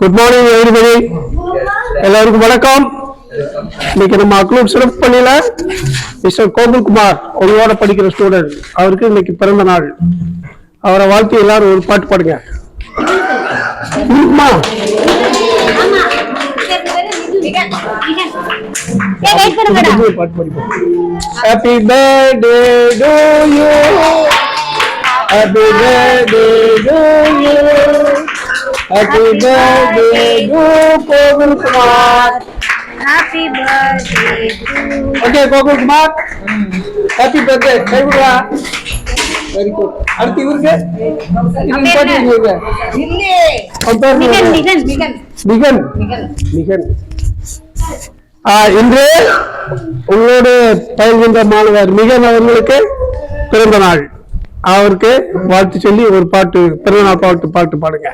Good morning everybody. எல்லாருக்கும் வணக்கம். இன்னைக்கு நம்ம அக்லூட் சிறப்பு பள்ளியில மிஸ்டர் கோகுல்குமார் உங்களோட படிக்கிற ஸ்டூடெண்ட், அவருக்கு இன்னைக்கு பிறந்த நாள். அவரை வாழ்த்து எல்லாரும் ஒரு பாட்டு பாடுங்க. Happy birthday to you, happy birthday to you, happy birthday to Kogulkumar, happy birthday to you. Okay Kogulkumar, happy birthday. Very good. அடுத்து இவருக்கு இது பாட்டு இவங்க மிகன். இன்று உங்களோடு பயில்கின்ற மாணவர் மிகன் அவர்களுக்கு பிறந்த நாள். அவருக்கு வாழ்த்து சொல்லி ஒரு பாட்டு, பிறந்தநாள் பாட்டு பாடுங்க.